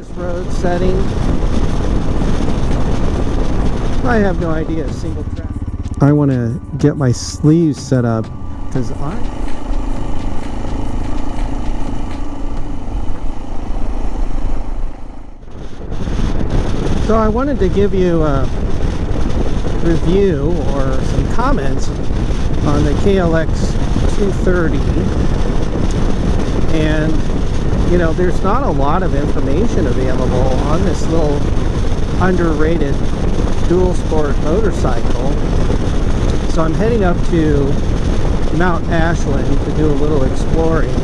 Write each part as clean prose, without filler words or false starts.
surface road setting. I have no idea, single track. I want to get my sleeves set up because So I wanted to give you a review or some comments on the KLX 230. And, you know, there's not a lot of information available on this little underrated dual sport motorcycle. So I'm heading up to Mount Ashland to do a little exploring.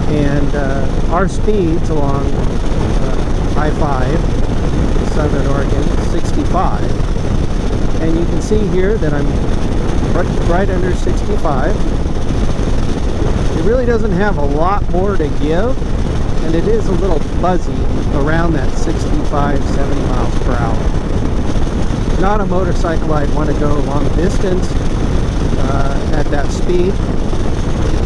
And our speeds along I-5 Southern Oregon, 65, and you can see here that I'm right under 65. It really doesn't have a lot more to give, and it is a little buzzy around that 65, 70 miles per hour. Not a motorcycle I'd want to go long distance at that speed,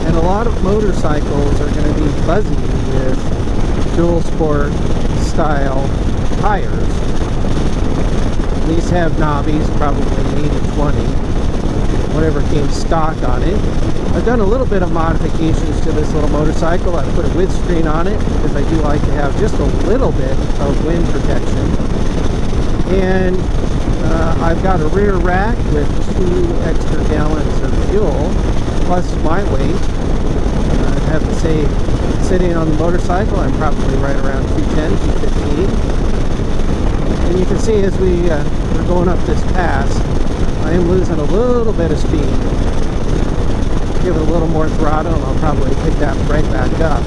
and a lot of motorcycles are going to be buzzy with dual sport style tires. These have knobbies, probably 80/20, whatever came stock on it. I've done a little bit of modifications to this little motorcycle. I put a windscreen on it because I do like to have just a little bit of wind protection. And I've got a rear rack with 2 extra gallons of fuel, plus my weight. I have to say, sitting on the motorcycle, I'm probably right around 210, 215. And you can see as we're going up this pass, I am losing a little bit of speed. Give it a little more throttle and I'll probably pick that right back up.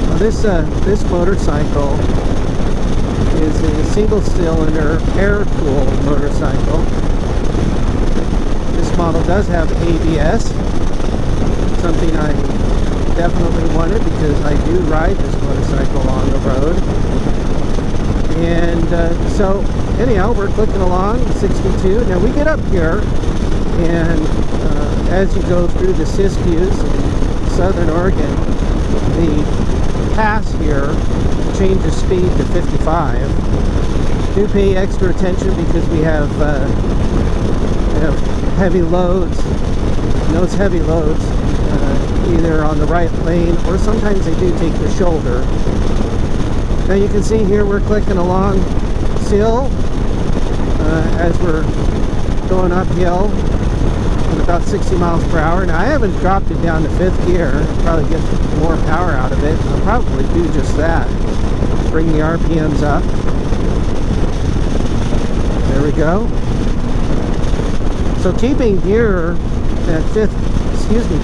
Now this motorcycle is a single-cylinder air-cooled motorcycle. This model does have ABS, something I definitely wanted because I do ride this motorcycle on the road. And so anyhow, we're clicking along 62. Now we get up here, and as you go through the Siskiyous in Southern Oregon, the pass here changes speed to 55. Do pay extra attention because we have heavy loads. And those heavy loads either on the right lane or sometimes they do take the shoulder. Now you can see here we're clicking along still as we're going uphill at about 60 miles per hour. Now I haven't dropped it down to 5th gear. Probably get more power out of it. I'll probably do just that. Bring the RPMs up. There we go. So keeping gear at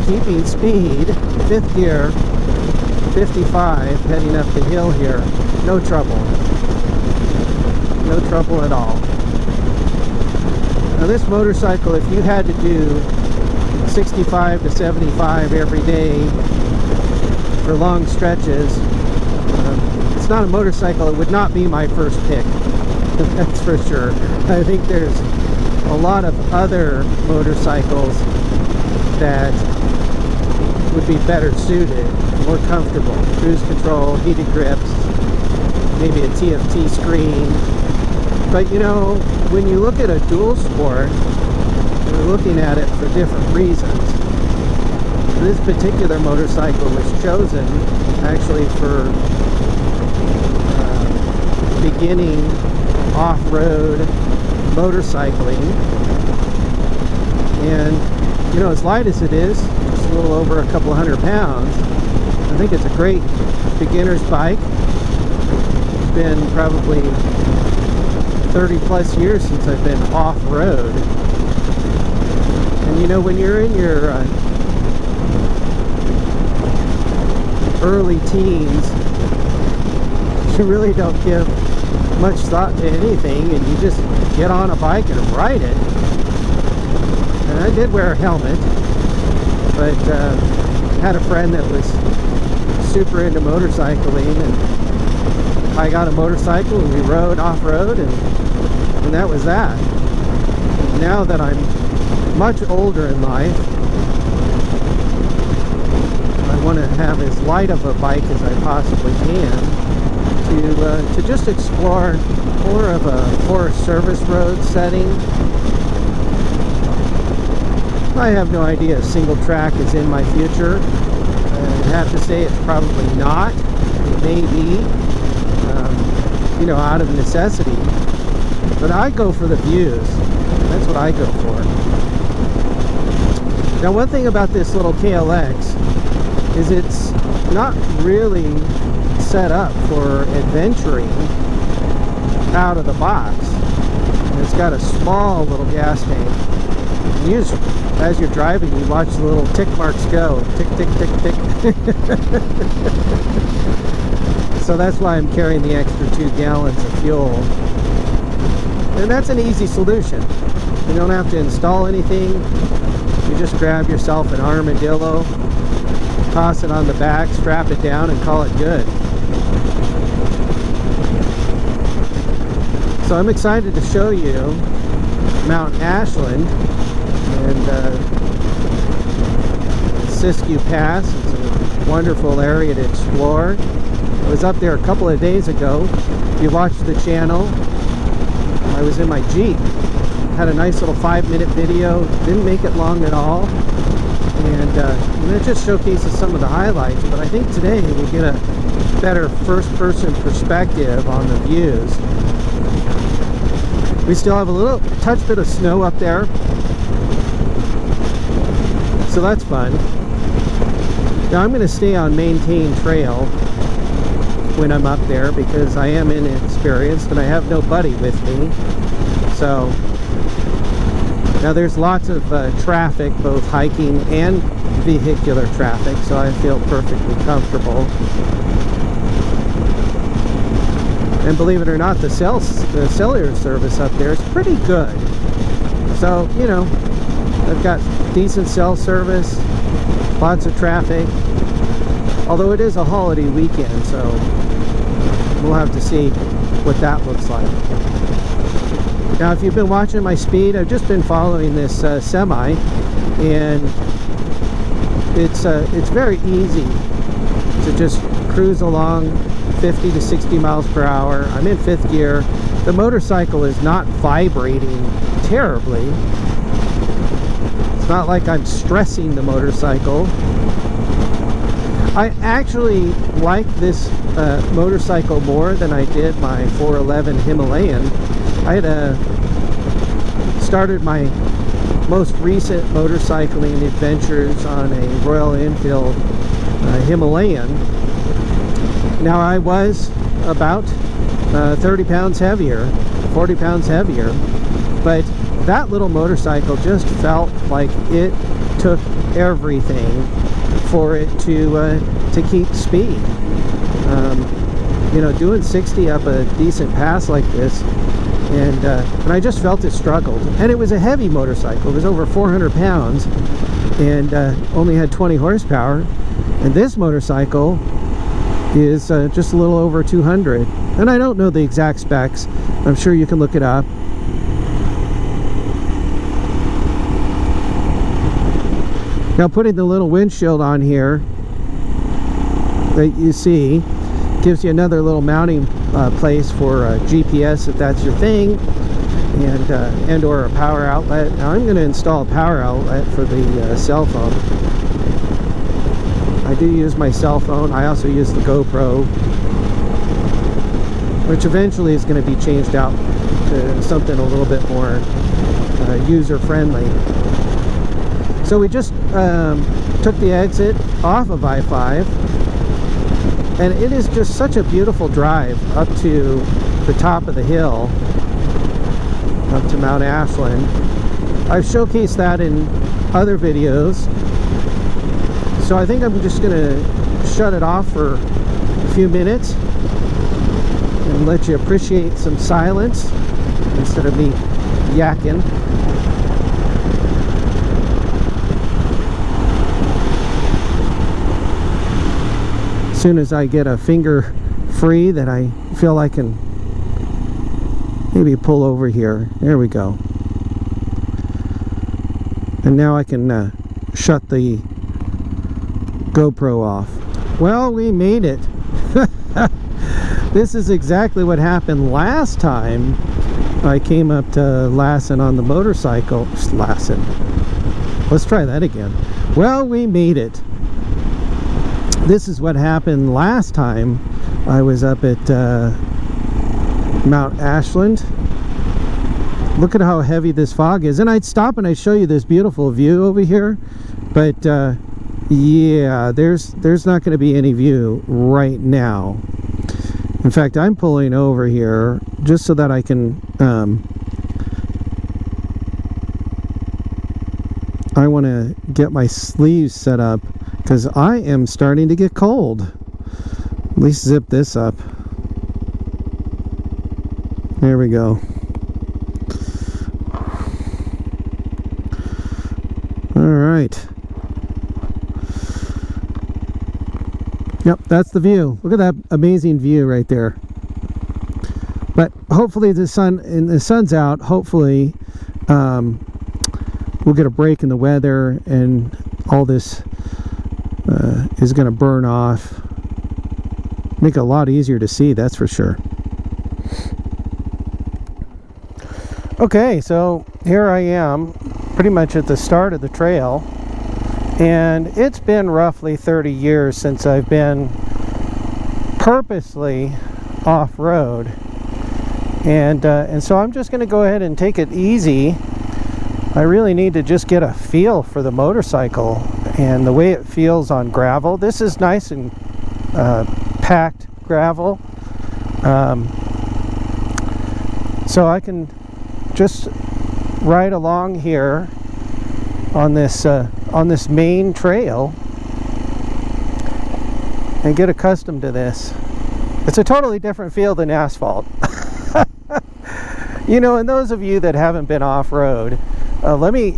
keeping speed, 5th gear, 55, heading up the hill here. No trouble. No trouble at all. Now this motorcycle, if you had to do 65 to 75 every day for long stretches, it's not a motorcycle. It would not be my first pick. That's for sure. I think there's a lot of other motorcycles that would be better suited, more comfortable. Cruise control, heated grips, maybe a TFT screen. But you know, when you look at a dual sport, you're looking at it for different reasons. This particular motorcycle was chosen actually for beginning off-road motorcycling. And you know, as light as it is, it's a little over a couple hundred pounds. I think it's a great beginner's bike. It's been probably 30 plus years since I've been off-road. And you know, when you're in your early teens, you really don't give much thought to anything, and you just get on a bike and ride it. And I did wear a helmet, but had a friend that was super into motorcycling, and I got a motorcycle and we rode off-road, and that was that. Now that I'm much older in life, I want to have as light of a bike as I possibly can to just explore more of a Forest Service road setting. I have no idea if single track is in my future. I have to say it's probably not. It may be, you know, out of necessity. But I go for the views. That's what I go for. Now, one thing about this little KLX is it's not really set up for adventuring out of the box. And it's got a small little gas tank. And you just, as you're driving, you watch the little tick marks go. Tick, tick, tick, tick. So that's why I'm carrying the extra 2 gallons of fuel. And that's an easy solution. You don't have to install anything. You just grab yourself an armadillo, toss it on the back, strap it down, and call it good. So I'm excited to show you Mount Ashland and Siskiyou Pass. It's a wonderful area to explore. I was up there a couple of days ago. If you watched the channel, I was in my Jeep. Had a nice little 5-minute video. Didn't make it long at all. And it just showcases some of the highlights. But I think today we get a better first-person perspective on the views. We still have a little touch bit of snow up there. So that's fun. Now I'm going to stay on maintained trail when I'm up there because I am inexperienced and I have no buddy with me. So now there's lots of traffic, both hiking and vehicular traffic, so I feel perfectly comfortable. And believe it or not, the cellular service up there is pretty good. So, you know, they've got decent cell service, lots of traffic, although it is a holiday weekend, so we'll have to see what that looks like. Now, if you've been watching my speed, I've just been following this semi, and it's very easy to just cruise along 50 to 60 miles per hour. I'm in 5th gear. The motorcycle is not vibrating terribly. It's not like I'm stressing the motorcycle. I actually like this motorcycle more than I did my 411 Himalayan. I had started my most recent motorcycling adventures on a Royal Enfield Himalayan. Now I was about 30 pounds heavier, 40 pounds heavier, but that little motorcycle just felt like it took everything for it to keep speed. You know, doing 60 up a decent pass like this, and I just felt it struggled. And it was a heavy motorcycle. It was over 400 pounds and only had 20 horsepower. And this motorcycle is just a little over 200. And I don't know the exact specs. I'm sure you can look it up. Now, putting the little windshield on here that you see gives you another little mounting place for GPS if that's your thing, and or a power outlet. Now I'm going to install a power outlet for the cell phone. I do use my cell phone. I also use the GoPro, which eventually is going to be changed out to something a little bit more user-friendly. So we just took the exit off of I-5, and it is just such a beautiful drive up to the top of the hill, up to Mount Ashland. I've showcased that in other videos, so I think I'm just going to shut it off for a few minutes and let you appreciate some silence instead of me yakking. As soon as I get a finger free that I feel I can maybe pull over here. There we go. And now I can shut the GoPro off. Well, we made it. This is exactly what happened last time I came up to Lassen on the motorcycle. Lassen. Let's try that again. Well, we made it. This is what happened last time I was up at Mount Ashland. Look at how heavy this fog is. And I'd stop and I'd show you this beautiful view over here. But yeah, there's not going to be any view right now. In fact, I'm pulling over here just so that I can I want to get my sleeves set up because I am starting to get cold. At least zip this up. There we go. All right. Yep, that's the view. Look at that amazing view right there. But hopefully the sun's out. Hopefully we'll get a break in the weather and all this is going to burn off. Make it a lot easier to see, that's for sure. Okay, so here I am pretty much at the start of the trail. And it's been roughly 30 years since I've been purposely off-road. And so I'm just going to go ahead and take it easy. I really need to just get a feel for the motorcycle and the way it feels on gravel. This is nice and packed gravel. So I can just ride along here on this main trail and get accustomed to this. It's a totally different feel than asphalt. You know, and those of you that haven't been off-road, let me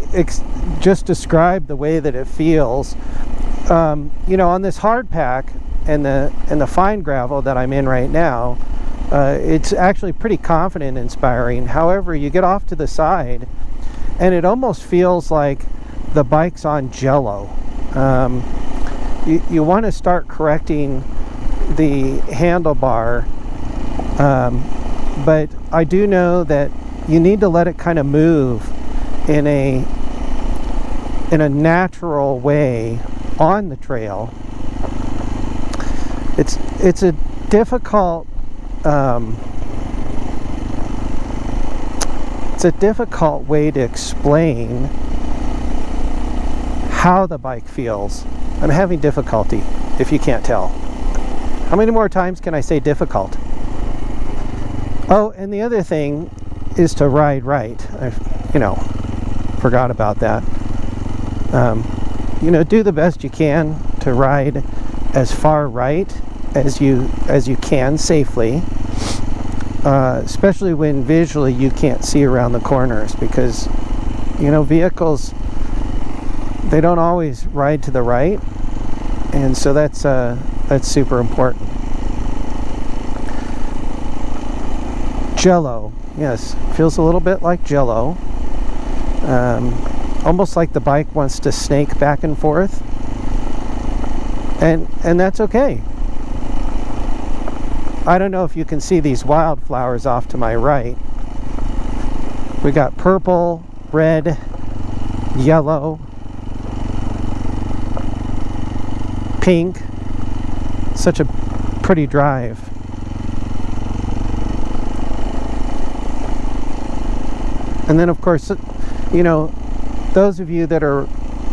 just describe the way that it feels. You know, on this hard pack and the fine gravel that I'm in right now, it's actually pretty confident inspiring. However, you get off to the side and it almost feels like the bike's on jello. You want to start correcting the handlebar, but I do know that you need to let it kind of move in a natural way on the trail. It's a difficult way to explain how the bike feels. I'm having difficulty, if you can't tell. How many more times can I say difficult? Oh, and the other thing is to ride right. I, forgot about that. Do the best you can to ride as far right as you can safely, especially when visually you can't see around the corners, because vehicles, they don't always ride to the right, and so that's super important. Jello, yes, feels a little bit like jello. Almost like the bike wants to snake back and forth, and that's okay. I don't know if you can see these wildflowers off to my right. We got purple, red, yellow, pink. Such a pretty drive. And then of course, those of you that are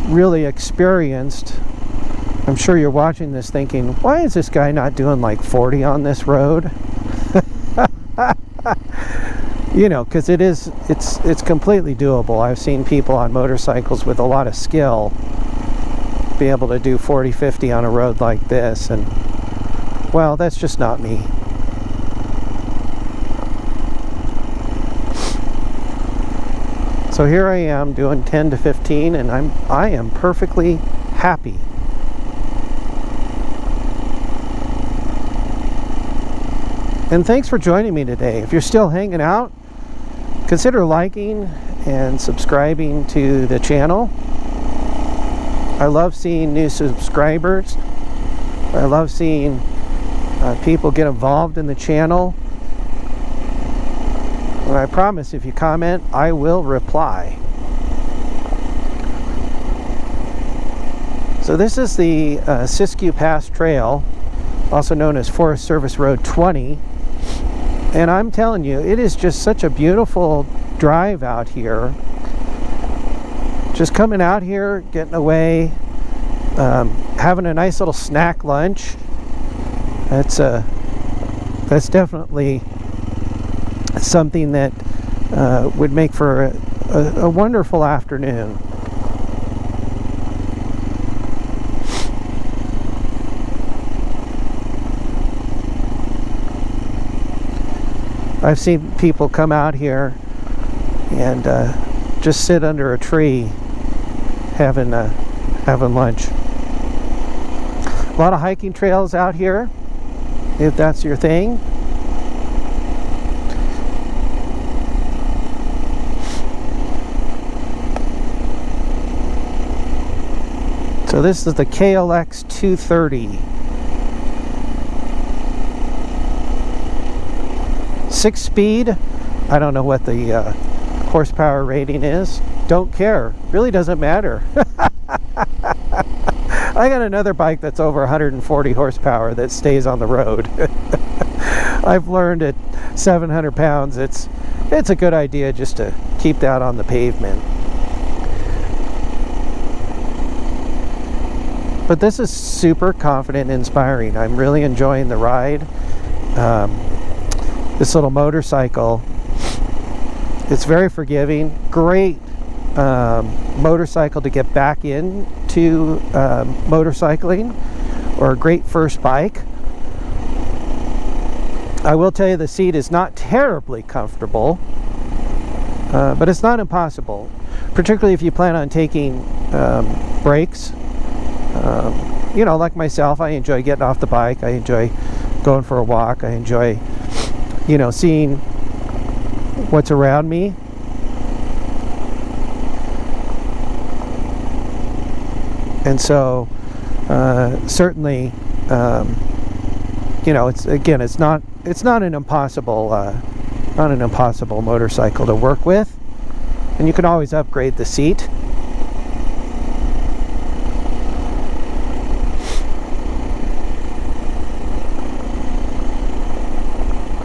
really experienced, I'm sure you're watching this thinking, why is this guy not doing like 40 on this road? Because it's completely doable. I've seen people on motorcycles with a lot of skill be able to do 40, 50 on a road like this, and well, that's just not me. So here I am doing 10 to 15, and I am perfectly happy. And thanks for joining me today. If you're still hanging out, consider liking and subscribing to the channel. I love seeing new subscribers. I love seeing people get involved in the channel. And I promise if you comment, I will reply. So this is the Siskiyou Pass Trail, also known as Forest Service Road 20. And I'm telling you, it is just such a beautiful drive out here. Just coming out here, getting away, having a nice little snack lunch. That's definitely something that would make for a wonderful afternoon. I've seen people come out here and just sit under a tree having lunch. A lot of hiking trails out here, if that's your thing. So this is the KLX 230. 6-speed. I don't know what the horsepower rating is. Don't care. Really doesn't matter. I got another bike that's over 140 horsepower that stays on the road. I've learned at 700 pounds it's a good idea just to keep that on the pavement. But this is super confident and inspiring. I'm really enjoying the ride. This little motorcycle, it's very forgiving. Great motorcycle to get back into motorcycling, or a great first bike. I will tell you the seat is not terribly comfortable, but it's not impossible, particularly if you plan on taking breaks. You know, like myself, I enjoy getting off the bike. I enjoy going for a walk. I enjoy, you know, seeing what's around me. And so certainly you know, it's not an impossible motorcycle to work with, and you can always upgrade the seat.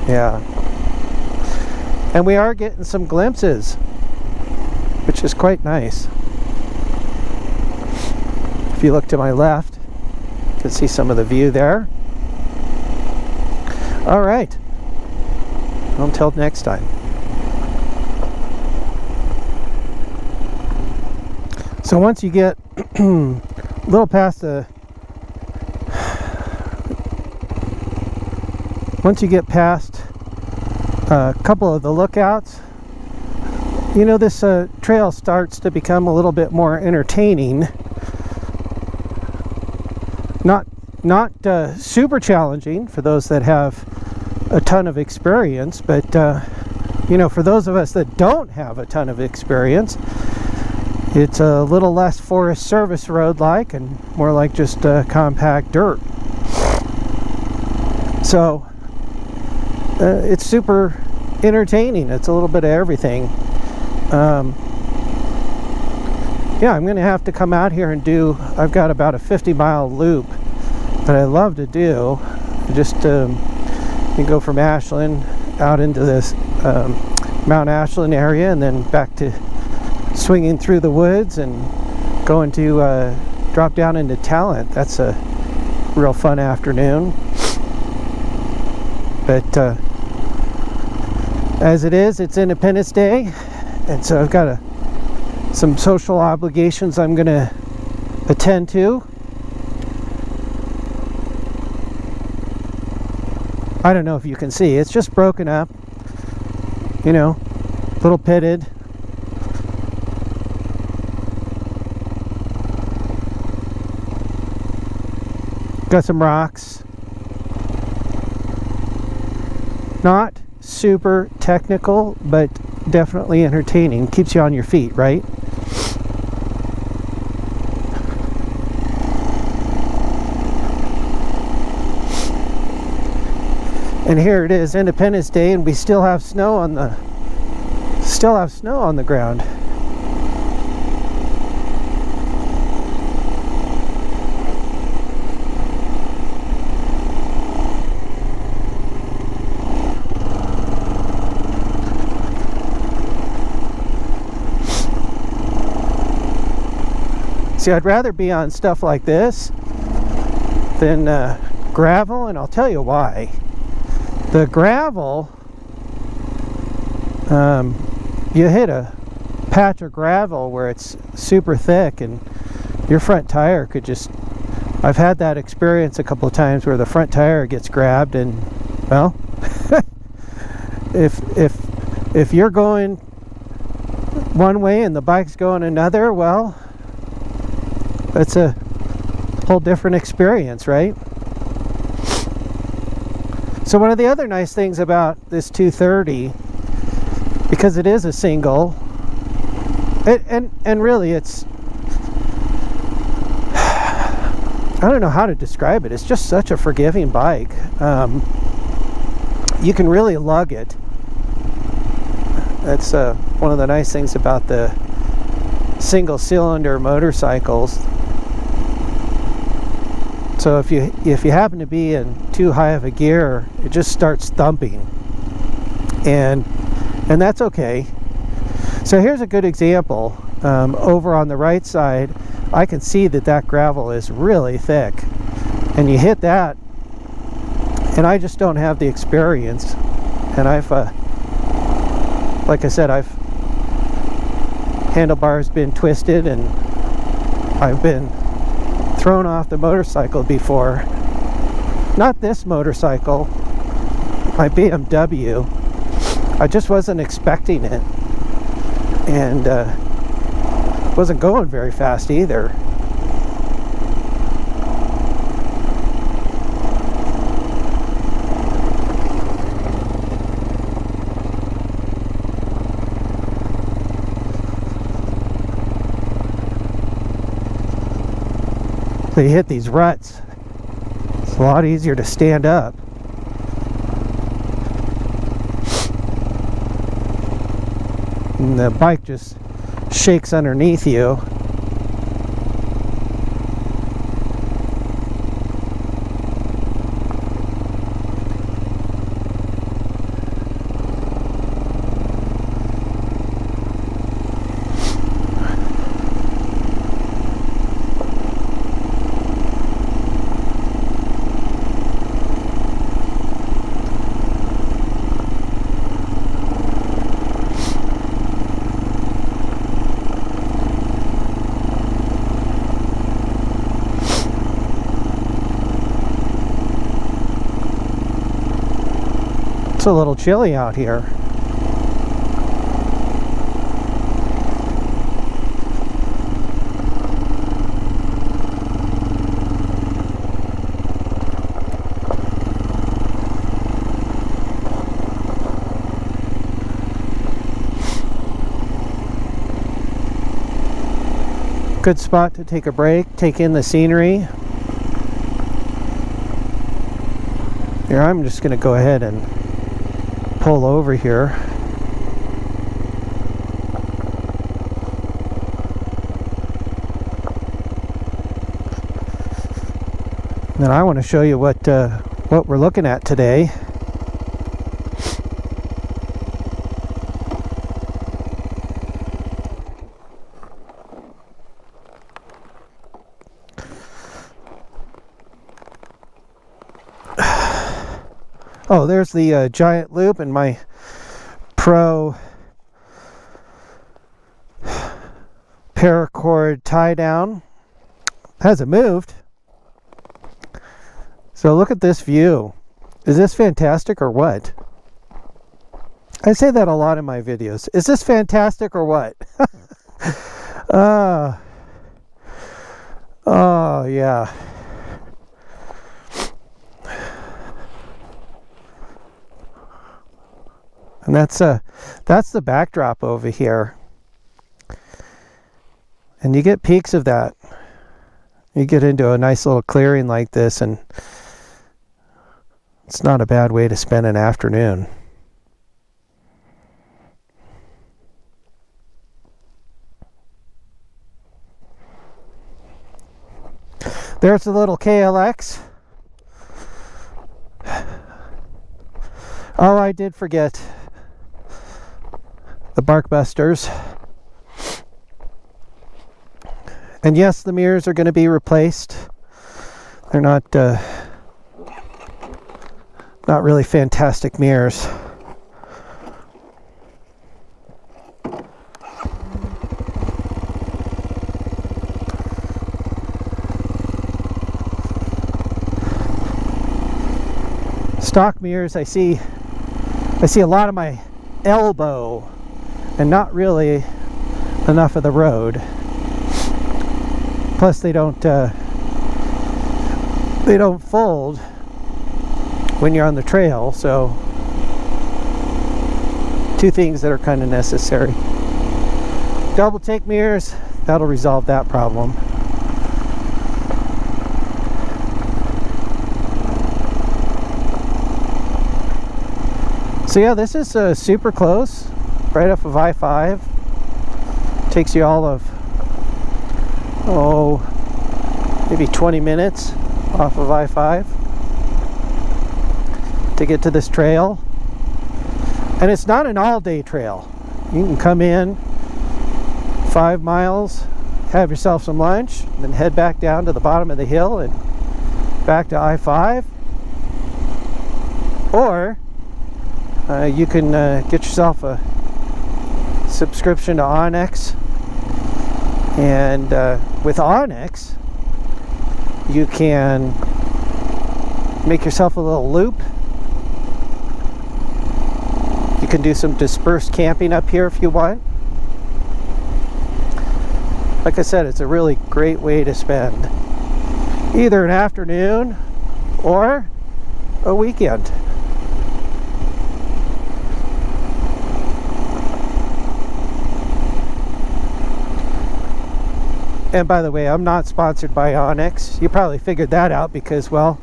Yeah, and we are getting some glimpses, which is quite nice. If you look to my left, you can see some of the view there. All right, until next time. So once you get a little past the a couple of the lookouts, you know, this trail starts to become a little bit more entertaining. Not super challenging for those that have a ton of experience, but you know, for those of us that don't have a ton of experience, it's a little less Forest Service road like and more like just compact dirt. So it's super entertaining. It's a little bit of everything. Yeah, I'm gonna have to come out here and do, I've got about a 50-mile loop that I love to do. Just you go from Ashland out into this Mount Ashland area, and then back to swinging through the woods and going to drop down into Talent. That's a real fun afternoon. But as it is, it's Independence Day, and so I've got some social obligations I'm going to attend to. I don't know if you can see, it's just broken up, you know, a little pitted. Got some rocks. Not super technical, but definitely entertaining. Keeps you on your feet, right? And here it is, Independence Day, and we still have snow on the ground. See, I'd rather be on stuff like this than gravel, and I'll tell you why. The gravel, you hit a patch of gravel where it's super thick and your front tire could just, I've had that experience a couple of times where the front tire gets grabbed, and well, if you're going one way and the bike's going another, well, that's a whole different experience, right? So one of the other nice things about this 230, because it is a single, and really it's, I don't know how to describe it. It's just such a forgiving bike. You can really lug it. That's one of the nice things about the single cylinder motorcycles. So if you happen to be in too high of a gear, it just starts thumping, and that's okay. So here's a good example. Over on the right side, I can see that gravel is really thick, and you hit that, and I just don't have the experience. And I've, like I said, handlebars been twisted, and I've been thrown off the motorcycle before. Not this motorcycle, my BMW. I just wasn't expecting it, and wasn't going very fast either. So you hit these ruts, it's a lot easier to stand up. And the bike just shakes underneath you. It's a little chilly out here. Good spot to take a break, take in the scenery. Here, I'm just going to go ahead and pull over here. And I want to show you what we're looking at today. Oh, there's the giant loop and my Pro paracord tie down. Hasn't moved. So look at this view. Is this fantastic or what? I say that a lot in my videos. Is this fantastic or what? Oh yeah. And that's the backdrop over here. And you get peaks of that. You get into a nice little clearing like this, and It's not a bad way to spend an afternoon. There's the little KLX. Oh, I did forget the bark busters. And yes, the mirrors are going to be replaced. They're not really fantastic mirrors. Stock mirrors, I see a lot of my elbow and not really enough of the road. Plus they don't fold when you're on the trail, so two things that are kind of necessary. Double take mirrors, that'll resolve that problem. So yeah, this is super close, right off of I-5. Takes you all of, maybe 20 minutes off of I-5 to get to this trail. And it's not an all-day trail. You can come in 5 miles, have yourself some lunch, then head back down to the bottom of the hill and back to I-5. Or you can get yourself a subscription to Onyx, and with Onyx you can make yourself a little loop. You can do some dispersed camping up here if you want. Like I said, it's a really great way to spend either an afternoon or a weekend. And by the way, I'm not sponsored by Onyx. You probably figured that out because, well,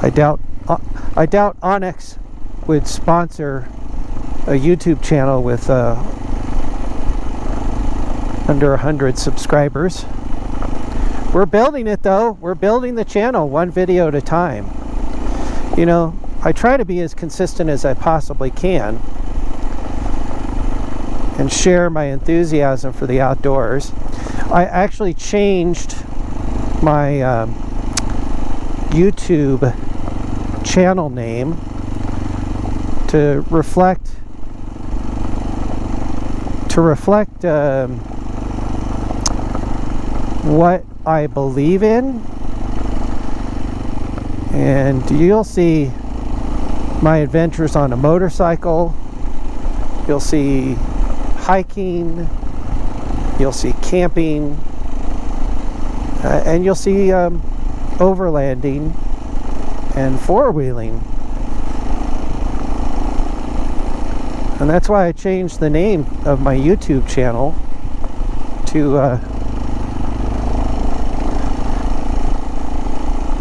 I doubt Onyx would sponsor a YouTube channel with under 100 subscribers. We're building it though. We're building the channel one video at a time. You know, I try to be as consistent as I possibly can and share my enthusiasm for the outdoors. I actually changed my YouTube channel name to reflect what I believe in, and you'll see my adventures on a motorcycle, you'll see hiking, you'll see camping, and you'll see overlanding and four-wheeling. And that's why I changed the name of my YouTube channel to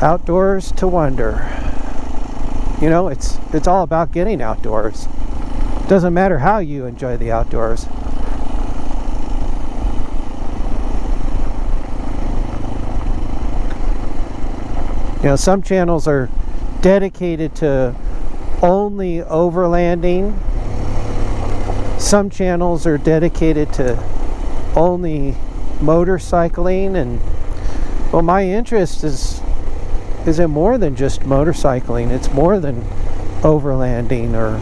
Outdoors to Wonder. You know, it's all about getting outdoors. Doesn't matter how you enjoy the outdoors. You know, some channels are dedicated to only overlanding. Some channels are dedicated to only motorcycling, and well, my interest is in more than just motorcycling. It's more than overlanding, or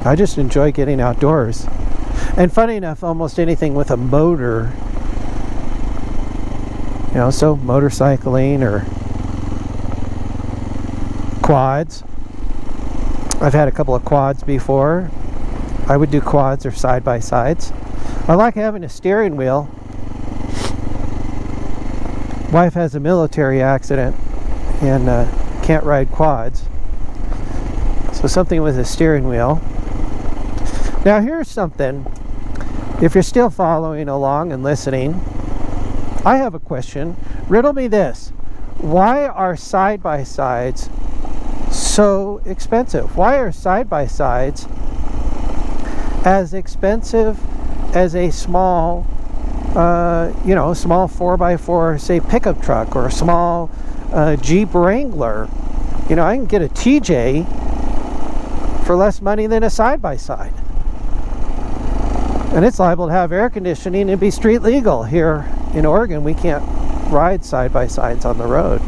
I just enjoy getting outdoors. And funny enough, almost anything with a motor, you know, so motorcycling or quads. I've had a couple of quads before. I would do quads or side-by-sides. I like having a steering wheel. Wife has a military accident and can't ride quads, so something with a steering wheel. Now here's something, if you're still following along and listening, I have a question. Riddle me this. Why are side-by-sides so expensive? Why are side-by-sides as expensive as a small, small 4x4, say, pickup truck, or a small Jeep Wrangler? You know, I can get a TJ for less money than a side-by-side. And it's liable to have air conditioning and be street legal. Here in Oregon, we can't ride side-by-sides on the road.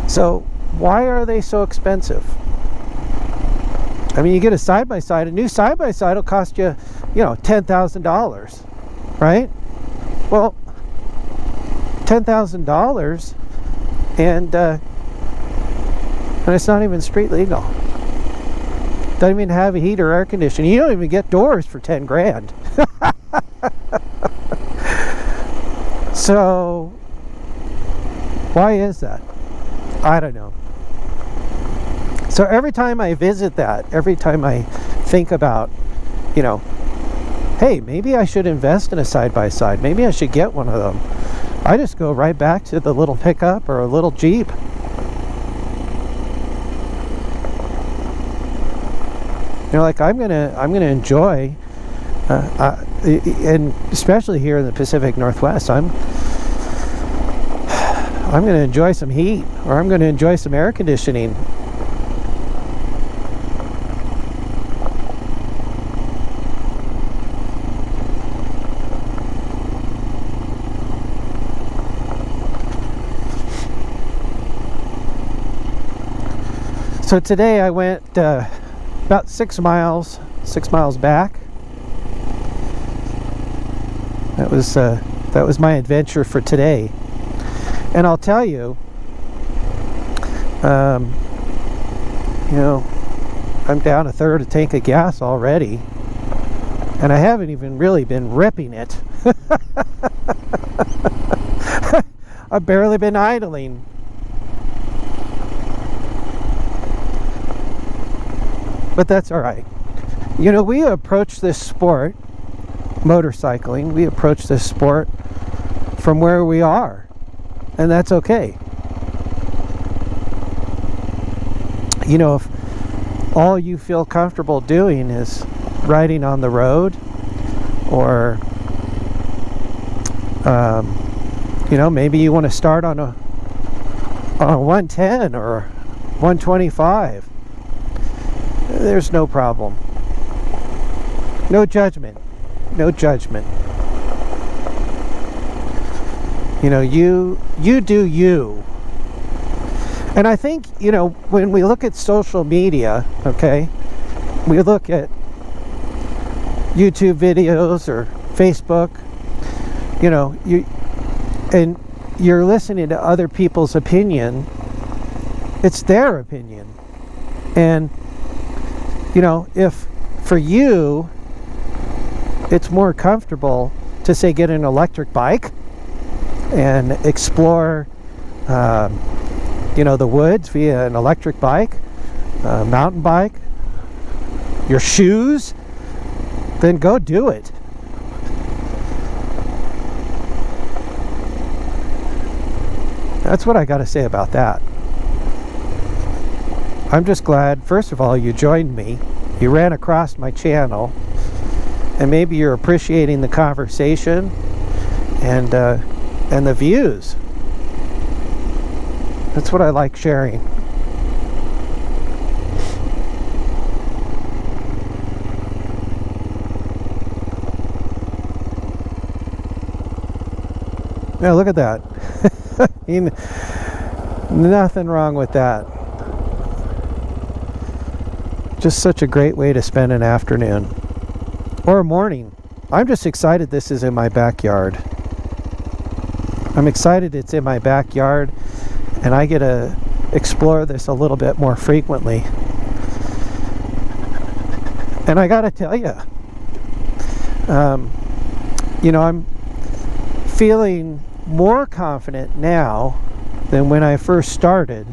So why are they so expensive? I mean, you get a side-by-side, a new side-by-side will cost you, $10,000, right? Well, $10,000 and it's not even street legal. Doesn't even have a heat or air conditioning. You don't even get doors for 10 grand. So why is that? I don't know. So every time I visit that, every time I think about, hey, maybe I should invest in a side-by-side. Maybe I should get one of them. I just go right back to the little pickup or a little Jeep. Like I'm gonna enjoy, and especially here in the Pacific Northwest, I'm gonna enjoy some heat, or I'm gonna enjoy some air conditioning. So today I went about 6 miles back. That was my adventure for today. And I'll tell you, I'm down a third a tank of gas already, and I haven't even really been ripping it. I've barely been idling. But that's all right. We approach this sport, motorcycling, we approach this sport from where we are, and that's okay. If all you feel comfortable doing is riding on the road, or maybe you want to start on a 110 or 125, there's no problem. No judgment. No judgment. You do you. And I think, when we look at social media, okay, we look at YouTube videos or Facebook, you're listening to other people's opinion. It's their opinion. And if for you it's more comfortable to, say, get an electric bike and explore the woods via an electric bike, mountain bike, your shoes, then go do it. That's what I got to say about that. I'm just glad, first of all, you joined me. You ran across my channel, and maybe you're appreciating the conversation and the views. That's what I like sharing. Yeah, look at that. Nothing wrong with that. Just such a great way to spend an afternoon or a morning. I'm just excited this is in my backyard. I'm excited it's in my backyard, and I get to explore this a little bit more frequently. And I gotta tell you, I'm feeling more confident now than when I first started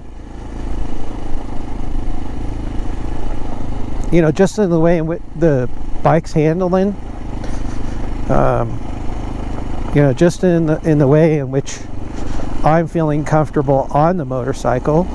you know, just in the way in which the bike's handling, you know, just in the way in which I'm feeling comfortable on the motorcycle.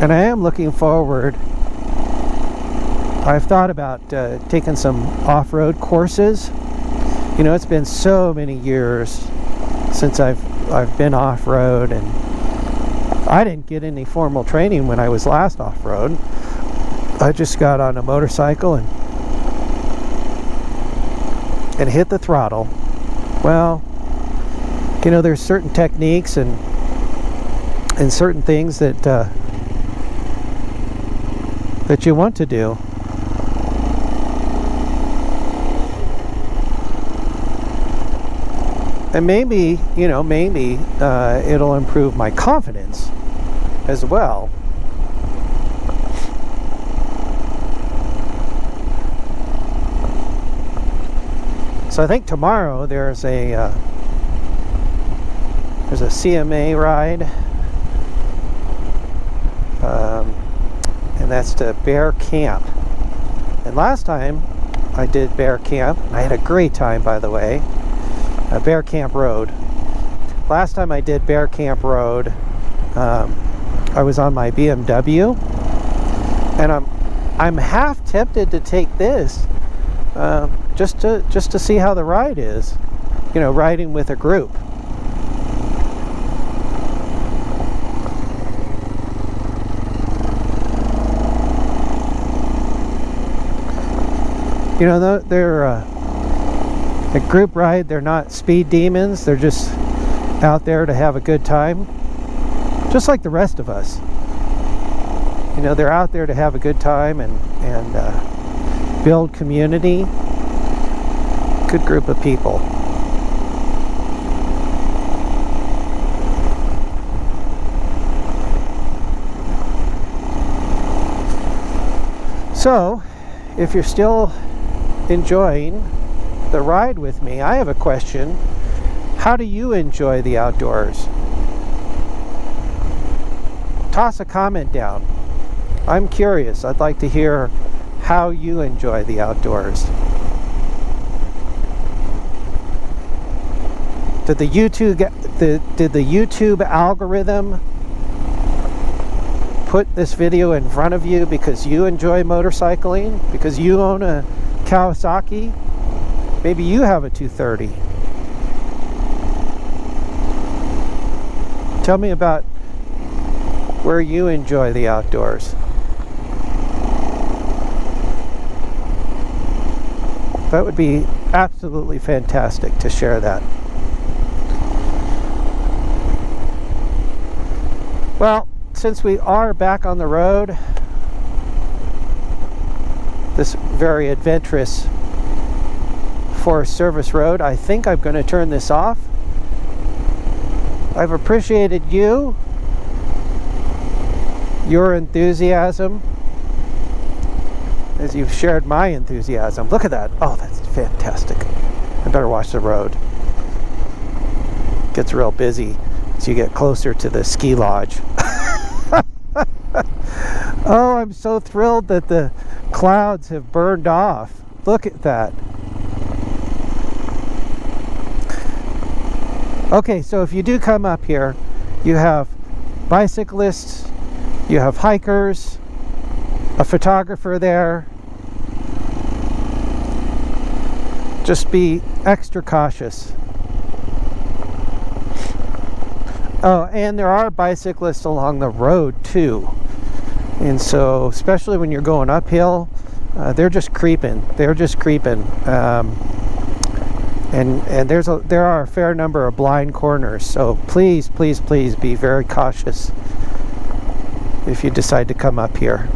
And I am looking forward. I've thought about taking some off-road courses. You know, it's been so many years since I've been off-road, and I didn't get any formal training when I was last off-road. I just got on a motorcycle and hit the throttle. Well, you know, there's certain techniques and certain things that that you want to do. And maybe, you know, maybe it'll improve my confidence as well. So I think tomorrow there's a CMA ride, and that's to Bear Camp. And last time I did Bear Camp, and I had a great time, by the way. Bear Camp Road. Last time I did Bear Camp Road, I was on my BMW, and I'm half tempted to take this just to see how the ride is, you know, riding with a group. You know, they're a group ride. They're not speed demons. They're just out there to have a good time, just like the rest of us. You know, they're out there to have a good time and build community. Good group of people. So, if you're still enjoying the ride with me, I have a question. How do you enjoy the outdoors? Toss a comment down. I'm curious. I'd like to hear how you enjoy the outdoors. Did the YouTube algorithm put this video in front of you because you enjoy motorcycling? Because you own a Kawasaki? Maybe you have a 230. Tell me about where you enjoy the outdoors. That would be absolutely fantastic to share that. Well, since we are back on the road, this very adventurous Forest Service road, I think I'm going to turn this off. I've appreciated you, your enthusiasm, as you've shared my enthusiasm. Look at that. Oh, that's fantastic. I better watch the road. It gets real busy as you get closer to the ski lodge. Oh, I'm so thrilled that the clouds have burned off. Look at that. Okay, so if you do come up here, you have bicyclists, you have hikers, a photographer there. Just be extra cautious. Oh, and there are bicyclists along the road too. And so, especially when you're going uphill, they're just creeping. They're just creeping. And there are a fair number of blind corners. So please, please, please be very cautious if you decide to come up here.